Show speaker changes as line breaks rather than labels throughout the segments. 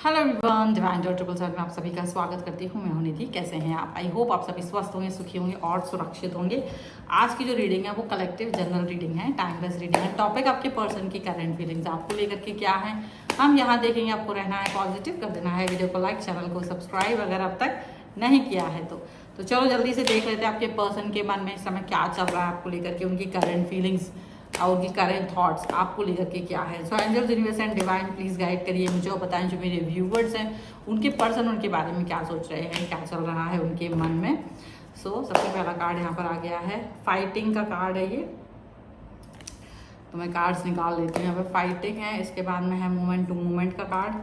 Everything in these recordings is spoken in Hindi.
Hello everyone, divine dot triple seven में आप सभी का स्वागत करती हूँ। मैं हूं निधि। कैसे हैं आप? आई होप आप सभी स्वस्थ होंगे, सुखी होंगे और सुरक्षित होंगे। आज की जो रीडिंग है वो कलेक्टिव जनरल रीडिंग है, टाइमलेस रीडिंग है। टॉपिक आपके पर्सन की करंट फीलिंग्स आपको लेकर के क्या है हम यहाँ देखेंगे। आपको रहना है पॉजिटिव, कर देना है वीडियो को लाइक, चैनल को सब्सक्राइब अगर अब तक नहीं किया है तो चलो जल्दी से देख लेते हैं आपके पर्सन के मन में इस समय क्या चल रहा है आपको लेकर के, उनकी करंट फीलिंग्स और उनकी करेंट थॉट्स आपको लेकर के क्या है। So angels, universe and divine please guide करिए मुझे और बताएं जो मेरे व्यूवर्स हैं उनके पर्सन उनके बारे में क्या सोच रहे हैं, क्या चल रहा है उनके मन में। सो सबसे पहला कार्ड यहाँ पर आ गया है, फाइटिंग का कार्ड है ये। तो मैं कार्ड्स निकाल लेती हूँ। यहाँ पर फाइटिंग है, इसके बाद में है मोमेंट टू मोमेंट का कार्ड,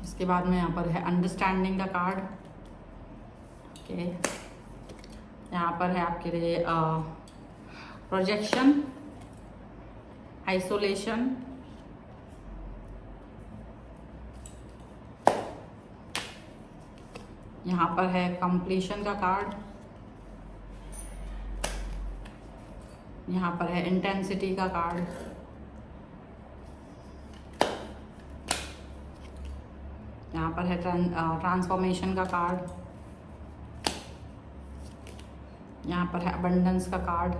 इसके बाद में यहाँ पर है अंडरस्टैंडिंग का कार्ड। ओके, यहाँ पर है आपके लिए प्रोजेक्शन, आइसोलेशन, यहाँ पर है कंप्लीशन का कार्ड, यहाँ पर है इंटेंसिटी का कार्ड, यहाँ पर है ट्रांसफॉर्मेशन का कार्ड, यहाँ पर है अबंडेंस का card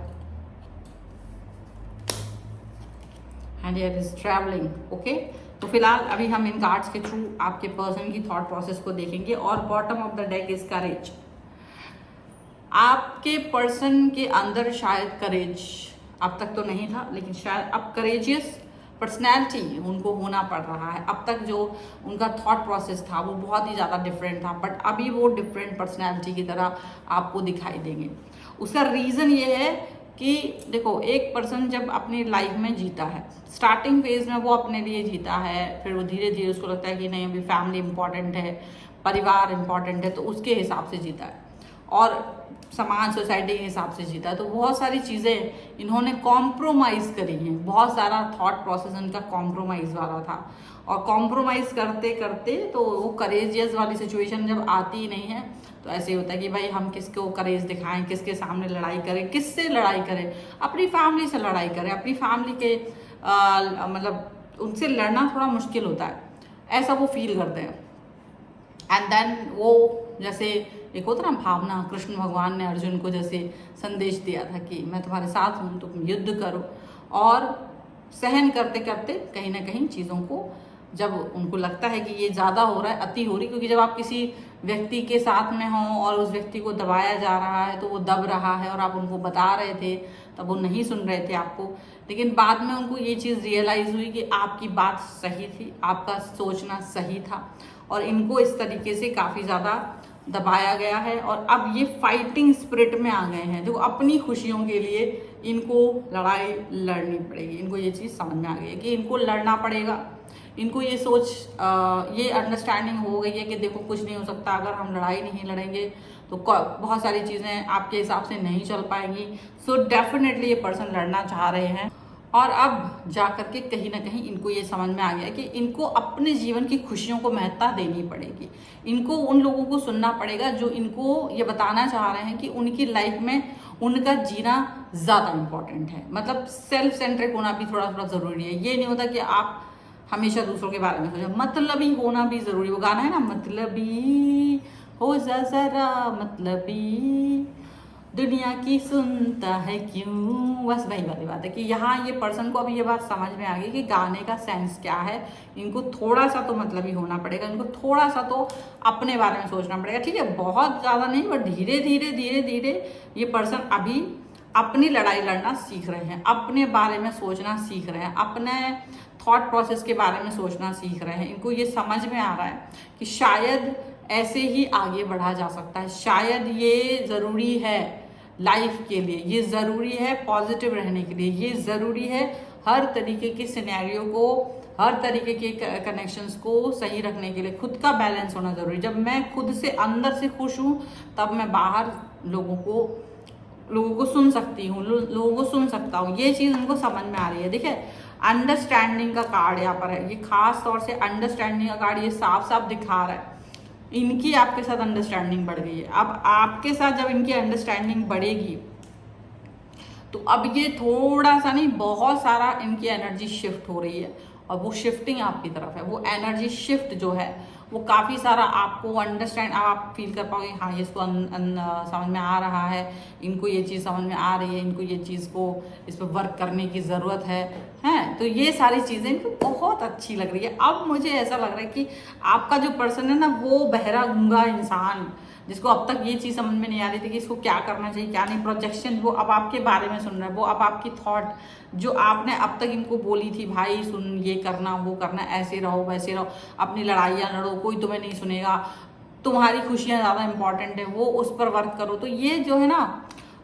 and here is travelling. Okay, तो फिलहाल अभी हम इन कार्ड्स के थ्रू आपके पर्सन की थॉट प्रोसेस को देखेंगे। और bottom of the deck is करेज। आपके पर्सन के अंदर शायद करेज अब तक तो नहीं था, लेकिन शायद अब करेजियस पर्सनैलिटी उनको होना पड़ रहा है। अब तक जो उनका थॉट प्रोसेस था वो बहुत ही ज़्यादा डिफरेंट था, बट अभी वो डिफरेंट पर्सनैलिटी की तरह आपको दिखाई देंगे। उसका रीज़न ये है कि देखो, एक पर्सन जब अपनी लाइफ में जीता है, स्टार्टिंग फेज में वो अपने लिए जीता है, फिर वो धीरे धीरे उसको लगता है कि नहीं अभी फैमिली इंपॉर्टेंट है, परिवार इंपॉर्टेंट है, तो उसके हिसाब से जीता है और समाज सोसाइटी के हिसाब से जीता है। तो बहुत सारी चीज़ें इन्होंने कॉम्प्रोमाइज़ करी हैं, बहुत सारा थॉट प्रोसेस इनका कॉम्प्रोमाइज़ वाला था। और कॉम्प्रोमाइज़ करते करते तो वो करेजियस वाली सिचुएशन जब आती ही नहीं है तो ऐसे होता है कि भाई हम किसको करेज दिखाएं, किसके सामने लड़ाई करें, किससे लड़ाई करें, अपनी फैमिली से लड़ाई करें। अपनी फैमिली के मतलब उनसे लड़ना थोड़ा मुश्किल होता है, ऐसा वो फील करते हैं। एंड देन वो जैसे एक होता ना भावना, कृष्ण भगवान ने अर्जुन को जैसे संदेश दिया था कि मैं तुम्हारे साथ हूँ, तुम युद्ध करो। और सहन करते करते कहीं ना कहीं चीज़ों को जब उनको लगता है कि ये ज़्यादा हो रहा है, अति हो रही, क्योंकि जब आप किसी व्यक्ति के साथ में हो और उस व्यक्ति को दबाया जा रहा है तो वो दब रहा है और आप उनको बता रहे थे तब वो नहीं सुन रहे थे आपको, लेकिन बाद में उनको ये चीज़ रियलाइज़ हुई कि आपकी बात सही थी, आपका सोचना सही था और इनको इस तरीके से काफ़ी ज़्यादा दबाया गया है। और अब ये फाइटिंग स्पिरिट में आ गए हैं, जो अपनी खुशियों के लिए इनको लड़ाई लड़नी पड़ेगी। इनको ये चीज़ समझ में आ गई है कि इनको लड़ना पड़ेगा। इनको ये सोच ये अंडरस्टैंडिंग हो गई है कि देखो कुछ नहीं हो सकता, अगर हम लड़ाई नहीं लड़ेंगे तो बहुत सारी चीज़ें आपके हिसाब से नहीं चल पाएंगी। सो डेफिनेटली ये पर्सन लड़ना चाह रहे हैं। और अब जा कर के कहीं ना कहीं इनको ये समझ में आ गया कि इनको अपने जीवन की खुशियों को महत्ता देनी पड़ेगी। इनको उन लोगों को सुनना पड़ेगा जो इनको ये बताना चाह रहे हैं कि उनकी लाइफ में उनका जीना ज़्यादा इम्पोर्टेंट है। मतलब सेल्फ सेंट्रिक होना भी थोड़ा थोड़ा ज़रूरी है। ये नहीं होता कि आप हमेशा दूसरों के बारे में सोचें, मतलबी होना भी ज़रूरी। वो गाना है ना, मतलबी हो जा जरा मतलबी, दुनिया की सुनता है क्यों। बस वही वाली बात है कि यहाँ ये पर्सन को अभी ये बात समझ में आ गई कि गाने का सेंस क्या है। इनको थोड़ा सा तो मतलब ही होना पड़ेगा, इनको थोड़ा सा तो अपने बारे में सोचना पड़ेगा। ठीक है, बहुत ज़्यादा नहीं, बट धीरे धीरे धीरे धीरे ये पर्सन अभी अपनी लड़ाई लड़ना सीख रहे हैं, अपने बारे में सोचना सीख रहे हैं, अपने थॉट प्रोसेस के बारे में सोचना सीख रहे हैं। इनको ये समझ में आ रहा है कि शायद ऐसे ही आगे बढ़ा जा सकता है, शायद ये ज़रूरी है लाइफ के लिए, ये ज़रूरी है पॉजिटिव रहने के लिए, ये ज़रूरी है हर तरीके के सिनेरियो को, हर तरीके के कनेक्शंस को सही रखने के लिए। खुद का बैलेंस होना ज़रूरी। जब मैं खुद से अंदर से खुश हूँ तब मैं बाहर लोगों को सुन सकती हूँ, लोगों को सुन सकता हूँ। ये चीज़ उनको समझ में आ रही है। देखिए, अंडरस्टैंडिंग का कार्ड यहाँ पर है, ये खास तौर से अंडरस्टैंडिंग का कार्ड ये साफ साफ दिखा रहा है इनकी आपके साथ अंडरस्टैंडिंग बढ़ गई है। अब आपके साथ जब इनकी अंडरस्टैंडिंग बढ़ेगी तो अब ये थोड़ा सा नहीं, बहुत सारा इनकी एनर्जी शिफ्ट हो रही है और वो शिफ्टिंग आपकी तरफ है, वो एनर्जी शिफ्ट जो है वो काफ़ी सारा आपको अंडरस्टैंड आप फील कर पाओगे, हाँ ये इसको समझ में आ रहा है, इनको ये चीज़ समझ में आ रही है, इनको ये चीज़ को इस पर वर्क करने की ज़रूरत है, हैं। तो ये सारी चीज़ें इनको बहुत अच्छी लग रही है। अब मुझे ऐसा लग रहा है कि आपका जो पर्सन है ना, वो बहरा गूंगा इंसान जिसको अब तक ये चीज़ समझ में नहीं आ रही थी कि इसको क्या करना चाहिए क्या नहीं, प्रोजेक्शन, वो अब आपके बारे में सुन रहा है, वो अब आपकी थॉट जो आपने अब तक इनको बोली थी, भाई सुन ये करना वो करना, ऐसे रहो वैसे रहो, अपनी लड़ाइयाँ लड़ो, कोई तुम्हें नहीं सुनेगा, तुम्हारी खुशियाँ ज़्यादा इंपॉर्टेंट है, वो उस पर वर्क करो। तो ये जो है ना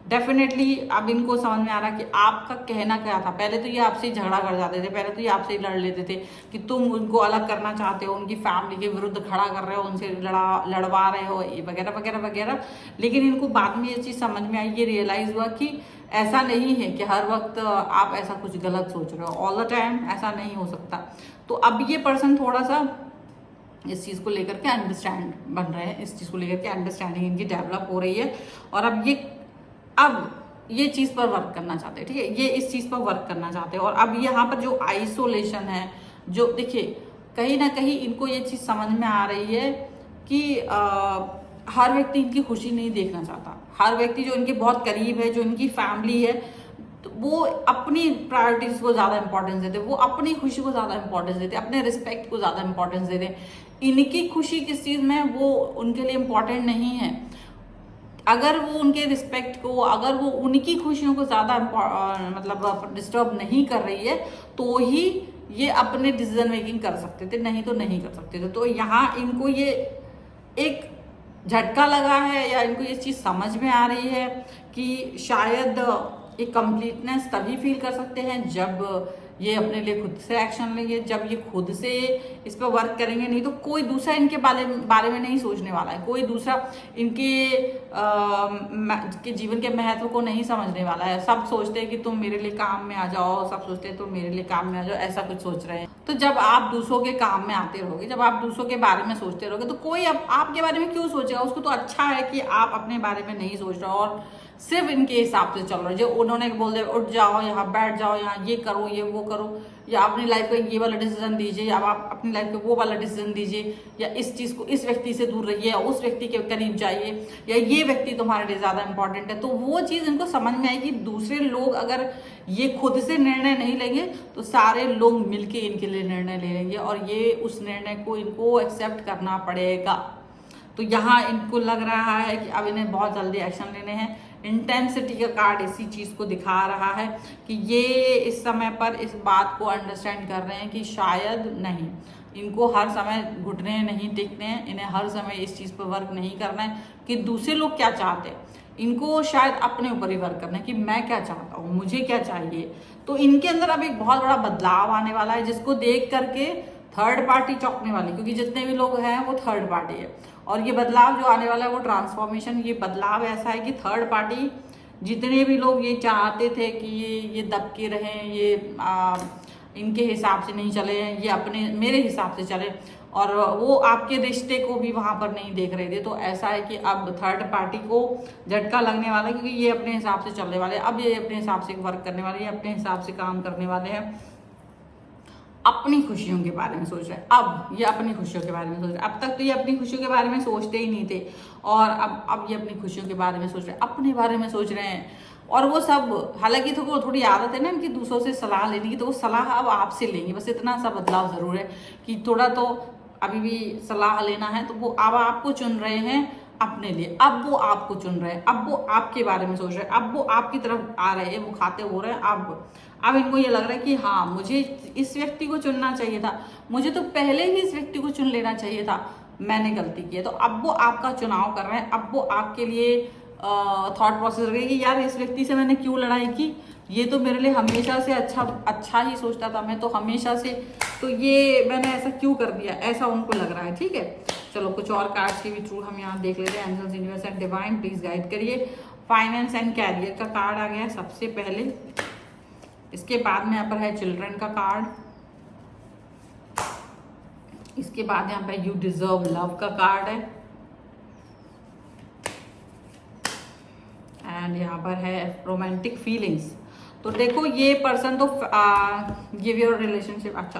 डेफिनेटली अब इनको समझ में आ रहा कि आपका कहना क्या था। पहले तो ये आपसे ही झगड़ा कर जाते थे, पहले तो ये आपसे ही लड़ लेते थे कि तुम उनको अलग करना चाहते हो, उनकी फैमिली के विरुद्ध खड़ा कर रहे हो, उनसे लड़वा रहे हो, ये वगैरह वगैरह वगैरह। लेकिन इनको बाद में ये चीज़ समझ में आई, ये रियलाइज़ हुआ कि ऐसा नहीं है कि हर वक्त आप ऐसा कुछ गलत सोच रहे हो, ऑल द टाइम ऐसा नहीं हो सकता। तो अब ये पर्सन थोड़ा सा इस चीज़ को लेकर के अंडरस्टैंड बन रहे हैं, इस चीज़ को लेकर के अंडरस्टैंडिंग इनकी डेवलप हो रही है, और अब ये चीज़ पर वर्क करना चाहते हैं, ठीक है, ये इस चीज़ पर वर्क करना चाहते हैं। और अब यहाँ पर जो आइसोलेशन है, जो देखिए कहीं ना कहीं इनको ये चीज़ समझ में आ रही है कि हर व्यक्ति इनकी खुशी नहीं देखना चाहता, हर व्यक्ति जो इनके बहुत करीब है, जो इनकी फैमिली है, तो वो अपनी प्रायोरिटीज को ज़्यादा इंपॉर्टेंस देते, वो अपनी खुशी को ज़्यादा इंपॉर्टेंस देते, अपने रिस्पेक्ट को ज़्यादा इंपॉर्टेंस देते। इनकी खुशी किस चीज़ में वो उनके लिए इंपॉर्टेंट नहीं है। अगर वो उनके रिस्पेक्ट को, अगर वो उनकी खुशियों को ज़्यादा मतलब डिस्टर्ब नहीं कर रही है, तो ही ये अपने डिसीजन मेकिंग कर सकते थे, नहीं तो नहीं कर सकते थे। तो यहाँ इनको ये एक झटका लगा है, या इनको ये चीज़ समझ में आ रही है कि शायद एक कंप्लीटनेस तभी फील कर सकते हैं जब ये अपने लिए खुद से एक्शन लेंगे, जब ये खुद से इस पर वर्क करेंगे। नहीं तो कोई दूसरा इनके बारे में नहीं सोचने वाला है, कोई दूसरा इनके के जीवन के महत्व को नहीं समझने वाला है। सब सोचते हैं कि तुम मेरे लिए काम में आ जाओ, सब सोचते हैं तुम मेरे लिए काम में आ जाओ, ऐसा कुछ सोच रहे हैं। तो जब आप दूसरों के काम में आते रहोगे, जब आप दूसरों के बारे में सोचते रहोगे, तो कोई अब आपके बारे में क्यों सोचेगा। उसको तो अच्छा है कि आप अपने बारे में नहीं सोच रहे हो और सिर्फ इनके हिसाब से चल रहे हो। जो उन्होंने बोल दिया उठ जाओ, यहाँ बैठ जाओ, यहाँ ये करो, ये वो करो, या अपनी लाइफ का ये वाला डिसीजन दीजिए, या आप अपनी लाइफ का वो वाला डिसीजन दीजिए, या इस चीज़ को, इस व्यक्ति से दूर रहिए, या उस व्यक्ति के करीब जाइए, या ये व्यक्ति तुम्हारे लिए ज़्यादा इंपॉर्टेंट है। तो वो चीज़ इनको समझ में आएगी, दूसरे लोग अगर ये खुद से निर्णय नहीं लेंगे तो सारे लोग मिलके इनके लिए निर्णय ले लेंगे, और ये उस निर्णय को इनको एक्सेप्ट करना पड़ेगा। तो यहाँ इनको लग रहा है कि अब इन्हें बहुत जल्दी एक्शन लेने हैं। इंटेंसिटी का कार्ड इसी चीज़ को दिखा रहा है कि ये इस समय पर इस बात को अंडरस्टैंड कर रहे हैं कि शायद नहीं, इनको हर समय घुटने नहीं टिकने हैं, इन्हें हर समय इस चीज़ पर वर्क नहीं करना है कि दूसरे लोग क्या चाहते हैं। इनको शायद अपने ऊपर ही वर्क करना है कि मैं क्या चाहता हूँ, मुझे क्या चाहिए। तो इनके अंदर अब एक बहुत बड़ा बदलाव आने वाला है, जिसको देख करके थर्ड पार्टी चौंकने वाली, क्योंकि जितने भी लोग हैं वो थर्ड पार्टी है। और ये बदलाव जो आने वाला है वो ट्रांसफॉर्मेशन, ये बदलाव ऐसा है कि थर्ड पार्टी, जितने भी लोग ये चाहते थे कि ये दबके रहें, ये इनके हिसाब से नहीं चले, ये अपने मेरे हिसाब से चले, और वो आपके रिश्ते को भी वहाँ पर नहीं देख रहे थे। तो ऐसा है कि अब थर्ड पार्टी को झटका लगने वाला है, क्योंकि ये अपने हिसाब से चलने वाले, अब ये अपने हिसाब से वर्क करने वाले, ये अपने हिसाब से काम करने वाले हैं, अपनी खुशियों के बारे में सोच रहे हैं। अब ये अपनी खुशियों के बारे में सोच रहे हैं। अब तक तो ये अपनी खुशियों के बारे में सोचते ही नहीं थे, और अब ये अपनी खुशियों के बारे में सोच रहे हैं, अपने बारे में सोच रहे हैं। और वो सब, हालांकि तो थोड़ी आदत है ना इनकी दूसरों से सलाह लेने की, तो वो सलाह अब आपसे लेंगे। बस इतना सा बदलाव जरूर है कि थोड़ा तो अभी भी सलाह लेना है, तो वो अब आपको चुन रहे हैं अपने लिए। अब वो आपको चुन रहे हैं, अब वो आपके बारे में सोच रहे हैं, अब वो आपकी तरफ आ रहे हैं, वो खाते हो रहे हैं। अब इनको ये लग रहा है कि हाँ, मुझे इस व्यक्ति को चुनना चाहिए था, मुझे तो पहले ही इस व्यक्ति को चुन लेना चाहिए था, मैंने गलती की है। तो अब वो आपका चुनाव कर रहे हैं, अब वो आपके लिए थॉट प्रोसेस रहे कि यार इस व्यक्ति से मैंने क्यों लड़ाई की, ये तो मेरे लिए हमेशा से अच्छा ही सोचता था, मैं तो हमेशा से, तो ये मैंने ऐसा क्यों कर दिया, ऐसा उनको लग रहा है। ठीक है, चलो कुछ और कार्ड्स के भी थ्रू हम यहाँ देख लेते हैं। Angels, universe and divine please guide करिए। फाइनेंस एंड कैरियर का कार्ड आ गया है सबसे पहले, इसके बाद में यहाँ पर है चिल्ड्रन का कार्ड, इसके बाद यहाँ पे यू डिजर्व लव का कार्ड है, एंड यहाँ पर है रोमांटिक फीलिंग्स। तो देखो ये पर्सन तो गिव योर रिलेशनशिप, अच्छा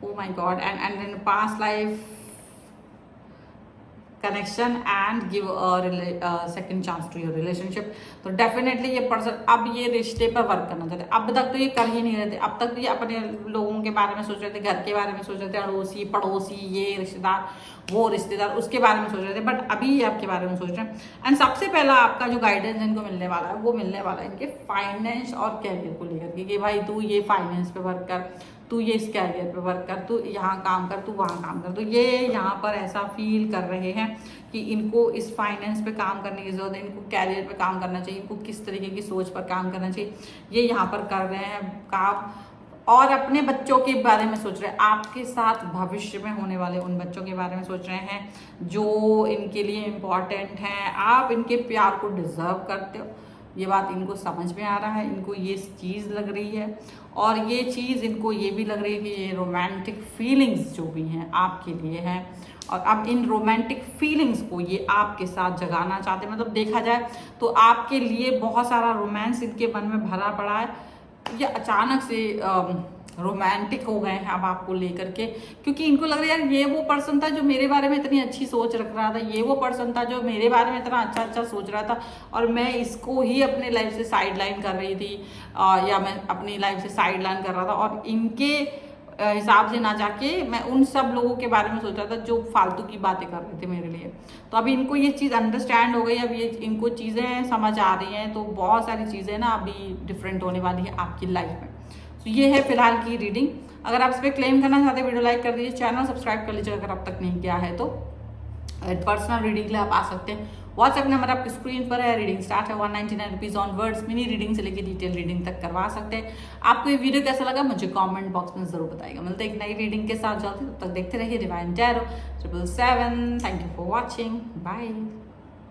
oh my god, and in past life connection and give second chance to your relationship. तो डेफिनेटली ये पर्सन अब ये रिश्ते पर वर्क करना चाहते हैं। अब तक तो ये कर ही नहीं रहे थे, अब तक तो ये अपने लोगों के बारे में सोच रहे थे, घर के बारे में सोच रहे थे, अड़ोसी पड़ोसी, ये रिश्तेदार वो रिश्तेदार, उसके बारे में सोच रहे थे, बट अभी ये आपके बारे में सोच रहे हैं। एंड सबसे पहला आपका जो गाइडेंस इनको मिलने वाला है वो मिलने वाला है इनके फाइनेंस और कैरियर को लेकर के, कि भाई तू ये फाइनेंस पे वर्क कर, तू ये इस कैरियर पे वर्क कर, तू यहाँ काम कर, तू वहाँ काम कर। तो ये यहाँ पर ऐसा फील कर रहे हैं कि इनको इस फाइनेंस पे काम करने की ज़रूरत है, इनको कैरियर पे काम करना चाहिए, इनको किस तरीके की सोच पर काम करना चाहिए, ये यहाँ पर कर रहे हैं काम। और अपने बच्चों के बारे में सोच रहे हैं, आपके साथ भविष्य में होने वाले उन बच्चों के बारे में सोच रहे हैं जो इनके लिए इम्पॉर्टेंट हैं। आप इनके प्यार को डिजर्व करते हो, ये बात इनको समझ में आ रहा है, इनको ये चीज़ लग रही है। और ये चीज़ इनको ये भी लग रही है कि ये रोमांटिक फीलिंग्स जो भी हैं आपके लिए हैं, और अब इन रोमांटिक फीलिंग्स को ये आपके साथ जगाना चाहते हैं। मतलब देखा जाए तो आपके लिए बहुत सारा रोमांस इनके मन में भरा पड़ा है, ये अचानक से रोमांटिक हो गए हैं अब आपको लेकर के, क्योंकि इनको लग रहा है यार ये वो पर्सन था जो मेरे बारे में इतनी अच्छी सोच रख रहा था, ये वो पर्सन था जो मेरे बारे में इतना अच्छा अच्छा सोच रहा था, और मैं इसको ही अपने लाइफ से साइड लाइन कर रही थी, या मैं अपनी लाइफ से साइड लाइन कर रहा था, और इनके हिसाब से ना जाके मैं उन सब लोगों के बारे में सोच रहा था जो फालतू की बातें कर रहे थे मेरे लिए। तो अभी इनको ये चीज़ अंडरस्टैंड हो गई, अब ये इनको चीज़ें समझ आ रही हैं, तो बहुत सारी चीज़ें ना अभी डिफरेंट होने वाली है आपकी लाइफ में। तो ये है फिलहाल की रीडिंग। अगर आप इस पर क्लेम करना चाहते हैं वीडियो लाइक कर दीजिए, चैनल सब्सक्राइब कर लीजिए अगर अब तक नहीं किया है तो। पर्सनल रीडिंग के लिए आप आ सकते हैं, व्हाट्सएप नंबर आपकी स्क्रीन पर है। रीडिंग स्टार्ट है 199 रुपीज़ ऑनवर्ड्स, मिनी रीडिंग से लेकर डिटेल रीडिंग तक करवा सकते हैं। आपको ये वीडियो कैसा लगा मुझे कमेंट बॉक्स में जरूर बताइएगा। मिलते हैं एक नई रीडिंग के साथ, जल्दी, तब तक देखते रहिए divine tarot 777। Thank you for watching, bye.